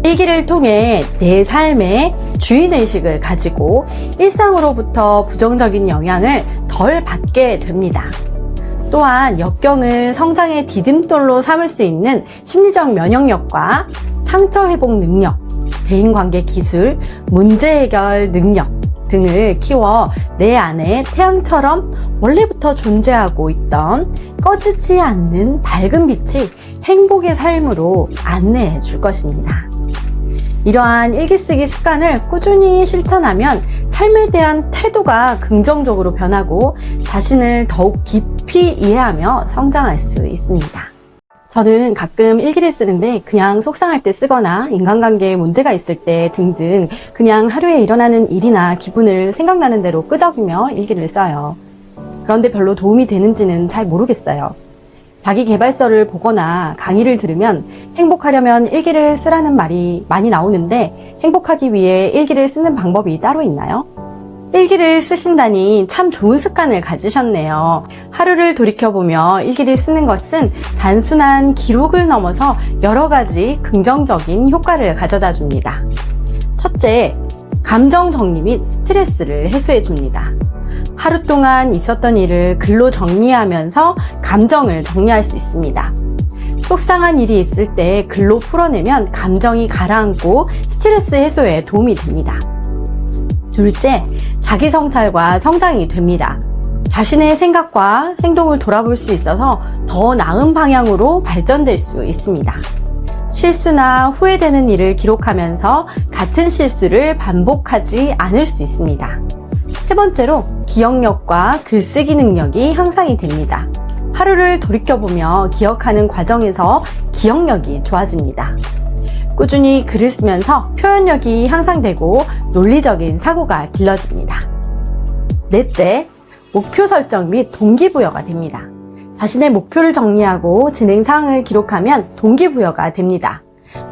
일기를 통해 내 삶의 주인의식을 가지고 일상으로부터 부정적인 영향을 덜 받게 됩니다. 또한 역경을 성장의 디딤돌로 삼을 수 있는 심리적 면역력과 상처 회복 능력, 대인관계 기술, 문제 해결 능력 등을 키워 내 안에 태양처럼 원래부터 존재하고 있던 꺼지지 않는 밝은 빛이 행복의 삶으로 안내해 줄 것입니다. 이러한 일기쓰기 습관을 꾸준히 실천하면 삶에 대한 태도가 긍정적으로 변하고 자신을 더욱 깊이 이해하며 성장할 수 있습니다. 저는 가끔 일기를 쓰는데 그냥 속상할 때 쓰거나 인간관계에 문제가 있을 때 등등 그냥 하루에 일어나는 일이나 기분을 생각나는 대로 끄적이며 일기를 써요. 그런데 별로 도움이 되는지는 잘 모르겠어요. 자기 개발서를 보거나 강의를 들으면 행복하려면 일기를 쓰라는 말이 많이 나오는데 행복하기 위해 일기를 쓰는 방법이 따로 있나요? 일기를 쓰신다니 참 좋은 습관을 가지셨네요. 하루를 돌이켜보며 일기를 쓰는 것은 단순한 기록을 넘어서 여러 가지 긍정적인 효과를 가져다 줍니다. 첫째, 감정 정리 및 스트레스를 해소해 줍니다. 하루 동안 있었던 일을 글로 정리하면서 감정을 정리할 수 있습니다. 속상한 일이 있을 때 글로 풀어내면 감정이 가라앉고 스트레스 해소에 도움이 됩니다. 둘째, 자기 성찰과 성장이 됩니다. 자신의 생각과 행동을 돌아볼 수 있어서 더 나은 방향으로 발전될 수 있습니다. 실수나 후회되는 일을 기록하면서 같은 실수를 반복하지 않을 수 있습니다. 세 번째로 기억력과 글쓰기 능력이 향상이 됩니다. 하루를 돌이켜보며 기억하는 과정에서 기억력이 좋아집니다. 꾸준히 글을 쓰면서 표현력이 향상되고 논리적인 사고가 길러집니다. 넷째, 목표 설정 및 동기부여가 됩니다. 자신의 목표를 정리하고 진행 사항을 기록하면 동기부여가 됩니다.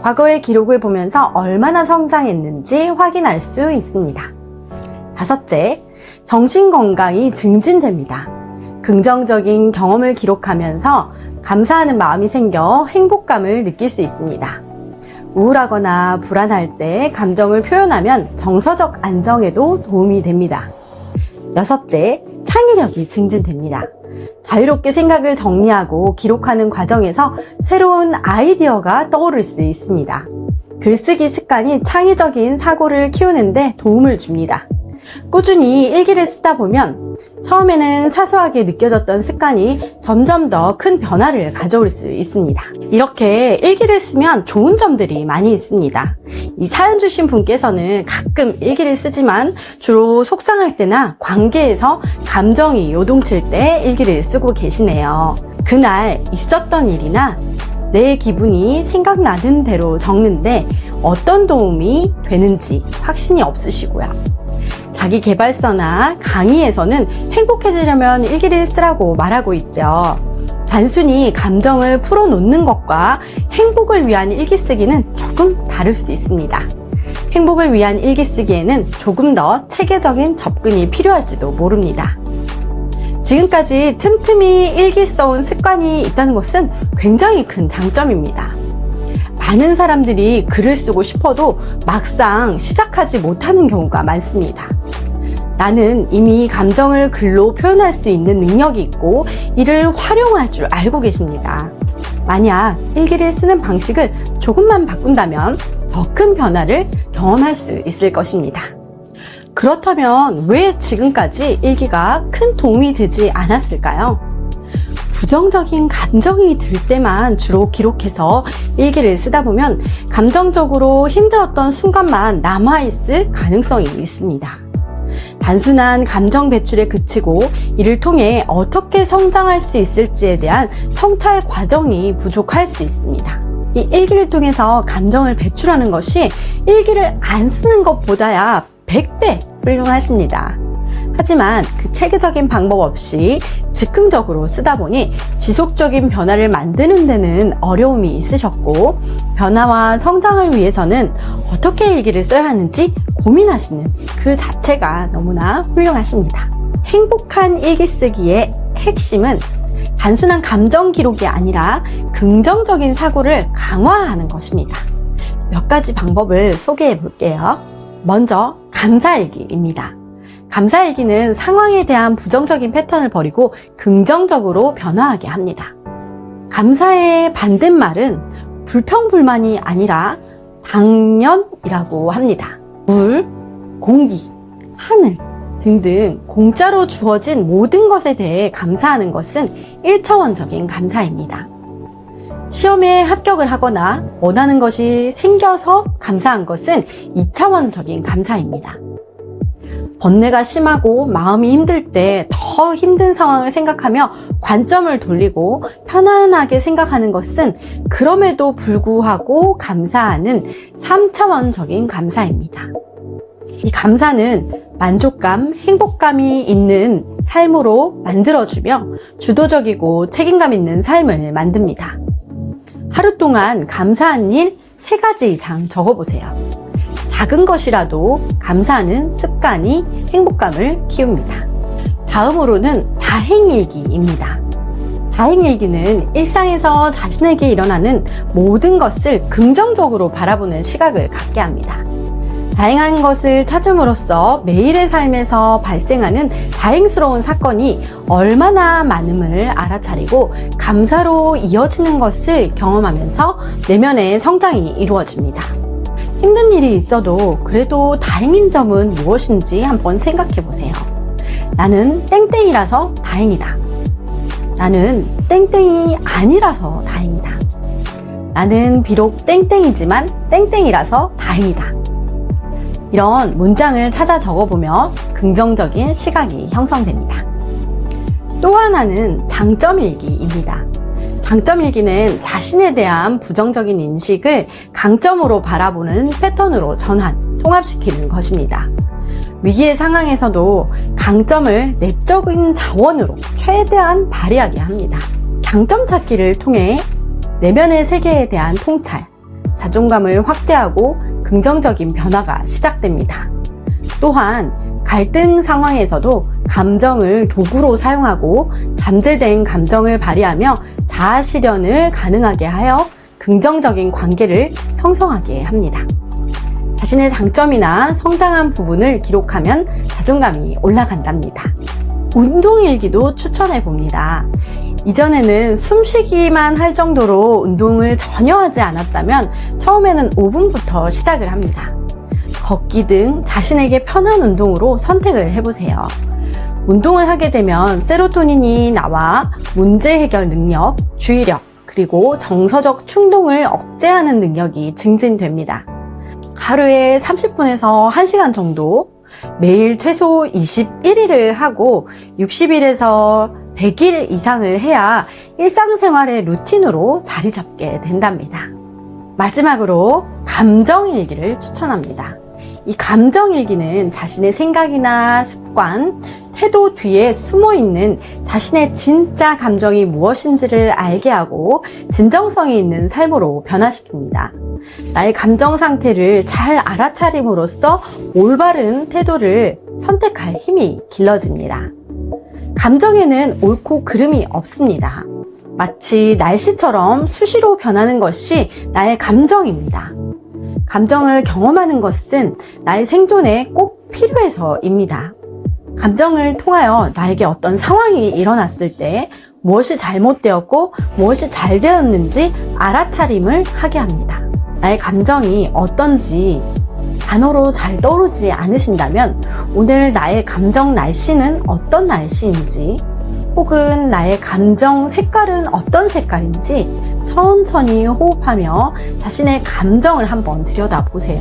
과거의 기록을 보면서 얼마나 성장했는지 확인할 수 있습니다. 다섯째, 정신건강이 증진됩니다. 긍정적인 경험을 기록하면서 감사하는 마음이 생겨 행복감을 느낄 수 있습니다. 우울하거나 불안할 때 감정을 표현하면 정서적 안정에도 도움이 됩니다. 여섯째, 창의력이 증진됩니다. 자유롭게 생각을 정리하고 기록하는 과정에서 새로운 아이디어가 떠오를 수 있습니다. 글쓰기 습관이 창의적인 사고를 키우는데 도움을 줍니다. 꾸준히 일기를 쓰다 보면 처음에는 사소하게 느껴졌던 습관이 점점 더 큰 변화를 가져올 수 있습니다. 이렇게 일기를 쓰면 좋은 점들이 많이 있습니다. 이 사연 주신 분께서는 가끔 일기를 쓰지만 주로 속상할 때나 관계에서 감정이 요동칠 때 일기를 쓰고 계시네요. 그날 있었던 일이나 내 기분이 생각나는 대로 적는데 어떤 도움이 되는지 확신이 없으시고요. 자기 개발서나 강의에서는 행복해지려면 일기를 쓰라고 말하고 있죠. 단순히 감정을 풀어놓는 것과 행복을 위한 일기 쓰기는 조금 다를 수 있습니다. 행복을 위한 일기 쓰기에는 조금 더 체계적인 접근이 필요할지도 모릅니다. 지금까지 틈틈이 일기 써온 습관이 있다는 것은 굉장히 큰 장점입니다. 많은 사람들이 글을 쓰고 싶어도 막상 시작하지 못하는 경우가 많습니다. 나는 이미 감정을 글로 표현할 수 있는 능력이 있고 이를 활용할 줄 알고 계십니다. 만약 일기를 쓰는 방식을 조금만 바꾼다면 더 큰 변화를 경험할 수 있을 것입니다. 그렇다면 왜 지금까지 일기가 큰 도움이 되지 않았을까요? 부정적인 감정이 들 때만 주로 기록해서 일기를 쓰다 보면 감정적으로 힘들었던 순간만 남아있을 가능성이 있습니다. 단순한 감정 배출에 그치고 이를 통해 어떻게 성장할 수 있을지에 대한 성찰 과정이 부족할 수 있습니다. 이 일기를 통해서 감정을 배출하는 것이 일기를 안 쓰는 것보다야 100배 훌륭하십니다. 하지만 그 체계적인 방법 없이 즉흥적으로 쓰다 보니 지속적인 변화를 만드는 데는 어려움이 있으셨고 변화와 성장을 위해서는 어떻게 일기를 써야 하는지 고민하시는 그 자체가 너무나 훌륭하십니다. 행복한 일기 쓰기의 핵심은 단순한 감정 기록이 아니라 긍정적인 사고를 강화하는 것입니다. 몇 가지 방법을 소개해 볼게요. 먼저 감사일기입니다. 감사일기는 상황에 대한 부정적인 패턴을 버리고 긍정적으로 변화하게 합니다. 감사의 반대말은 불평불만이 아니라 당연이라고 합니다. 물, 공기, 하늘 등등 공짜로 주어진 모든 것에 대해 감사하는 것은 1차원적인 감사입니다. 시험에 합격을 하거나 원하는 것이 생겨서 감사한 것은 2차원적인 감사입니다. 번뇌가 심하고 마음이 힘들 때 더 힘든 상황을 생각하며 관점을 돌리고 편안하게 생각하는 것은 그럼에도 불구하고 감사하는 3차원적인 감사입니다. 이 감사는 만족감, 행복감이 있는 삶으로 만들어주며 주도적이고 책임감 있는 삶을 만듭니다. 하루 동안 감사한 일 3가지 이상 적어보세요. 작은 것이라도 감사하는 습관이 행복감을 키웁니다. 다음으로는 다행일기입니다. 다행일기는 일상에서 자신에게 일어나는 모든 것을 긍정적으로 바라보는 시각을 갖게 합니다. 다행한 것을 찾음으로써 매일의 삶에서 발생하는 다행스러운 사건이 얼마나 많음을 알아차리고 감사로 이어지는 것을 경험하면서 내면의 성장이 이루어집니다. 힘든 일이 있어도 그래도 다행인 점은 무엇인지 한번 생각해 보세요. 나는 땡땡이라서 다행이다. 나는 땡땡이 아니라서 다행이다. 나는 비록 땡땡이지만 땡땡이라서 다행이다. 이런 문장을 찾아 적어보며 긍정적인 시각이 형성됩니다. 또 하나는 장점일기입니다. 장점일기는 자신에 대한 부정적인 인식을 강점으로 바라보는 패턴으로 통합시키는 것입니다. 위기의 상황에서도 강점을 내적인 자원으로 최대한 발휘하게 합니다. 장점 찾기를 통해 내면의 세계에 대한 통찰, 자존감을 확대하고 긍정적인 변화가 시작됩니다. 또한 갈등 상황에서도 감정을 도구로 사용하고 잠재된 감정을 발휘하며 자아 실현을 가능하게 하여 긍정적인 관계를 형성하게 합니다. 자신의 장점이나 성장한 부분을 기록하면 자존감이 올라간답니다. 운동일기도 추천해 봅니다. 이전에는 숨쉬기만 할 정도로 운동을 전혀 하지 않았다면 처음에는 5분부터 시작을 합니다. 걷기 등 자신에게 편한 운동으로 선택을 해보세요. 운동을 하게 되면 세로토닌이 나와 문제 해결 능력, 주의력, 그리고 정서적 충동을 억제하는 능력이 증진됩니다. 하루에 30분에서 1시간 정도, 매일 최소 21일을 하고 60일에서 100일 이상을 해야 일상생활의 루틴으로 자리 잡게 된답니다. 마지막으로 감정일기를 추천합니다. 이 감정일기는 자신의 생각이나 습관, 태도 뒤에 숨어있는 자신의 진짜 감정이 무엇인지를 알게 하고 진정성이 있는 삶으로 변화시킵니다. 나의 감정 상태를 잘 알아차림으로써 올바른 태도를 선택할 힘이 길러집니다. 감정에는 옳고 그름이 없습니다. 마치 날씨처럼 수시로 변하는 것이 나의 감정입니다. 감정을 경험하는 것은 나의 생존에 꼭 필요해서입니다. 감정을 통하여 나에게 어떤 상황이 일어났을 때 무엇이 잘못되었고 무엇이 잘 되었는지 알아차림을 하게 합니다. 나의 감정이 어떤지 단어로 잘 떠오르지 않으신다면 오늘 나의 감정 날씨는 어떤 날씨인지 혹은 나의 감정 색깔은 어떤 색깔인지 천천히 호흡하며 자신의 감정을 한번 들여다보세요.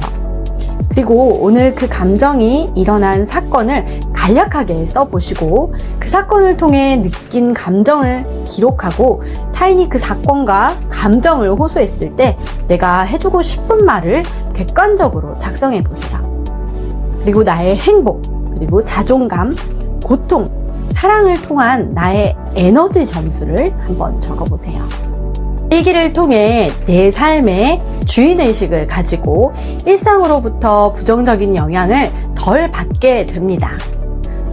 그리고 오늘 그 감정이 일어난 사건을 간략하게 써보시고 그 사건을 통해 느낀 감정을 기록하고 타인이 그 사건과 감정을 호소했을 때 내가 해주고 싶은 말을 객관적으로 작성해 보세요. 그리고 나의 행복, 그리고 자존감, 고통, 사랑을 통한 나의 에너지 점수를 한번 적어보세요. 일기를 통해 내 삶의 주인의식을 가지고 일상으로부터 부정적인 영향을 덜 받게 됩니다.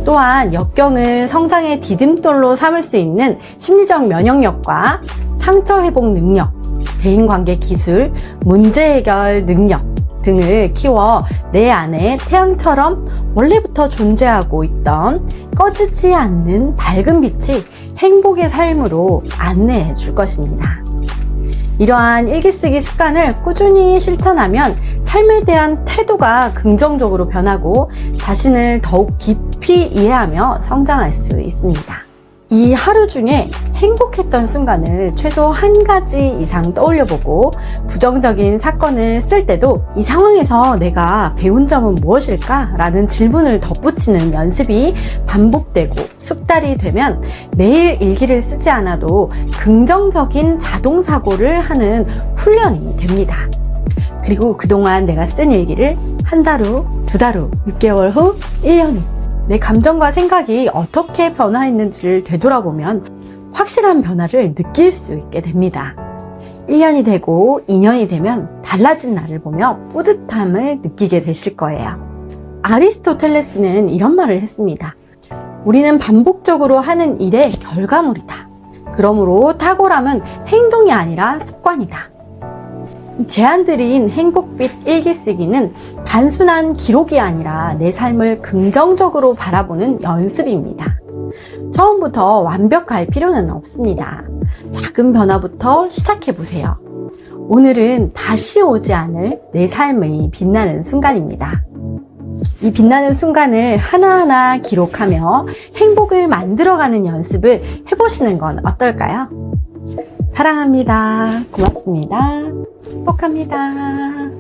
또한 역경을 성장의 디딤돌로 삼을 수 있는 심리적 면역력과 상처 회복 능력, 대인관계 기술, 문제 해결 능력 등을 키워 내 안에 태양처럼 원래부터 존재하고 있던 꺼지지 않는 밝은 빛이 행복의 삶으로 안내해 줄 것입니다. 이러한 일기쓰기 습관을 꾸준히 실천하면 삶에 대한 태도가 긍정적으로 변하고 자신을 더욱 깊이 이해하며 성장할 수 있습니다. 이 하루 중에 행복했던 순간을 최소 한 가지 이상 떠올려보고 부정적인 사건을 쓸 때도 이 상황에서 내가 배운 점은 무엇일까? 라는 질문을 덧붙이는 연습이 반복되고 숙달이 되면 매일 일기를 쓰지 않아도 긍정적인 자동사고를 하는 훈련이 됩니다. 그리고 그동안 내가 쓴 일기를 한 달 후, 두 달 후, 6개월 후, 1년 후 내 감정과 생각이 어떻게 변화했는지를 되돌아보면 확실한 변화를 느낄 수 있게 됩니다. 1년이 되고 2년이 되면 달라진 나를 보며 뿌듯함을 느끼게 되실 거예요. 아리스토텔레스는 이런 말을 했습니다. 우리는 반복적으로 하는 일의 결과물이다. 그러므로 탁월함은 행동이 아니라 습관이다. 제안드린 행복빛 일기쓰기는 단순한 기록이 아니라 내 삶을 긍정적으로 바라보는 연습입니다. 처음부터 완벽할 필요는 없습니다. 작은 변화부터 시작해보세요. 오늘은 다시 오지 않을 내 삶의 빛나는 순간입니다. 이 빛나는 순간을 하나하나 기록하며 행복을 만들어가는 연습을 해보시는 건 어떨까요? 사랑합니다. 고맙습니다. 행복합니다.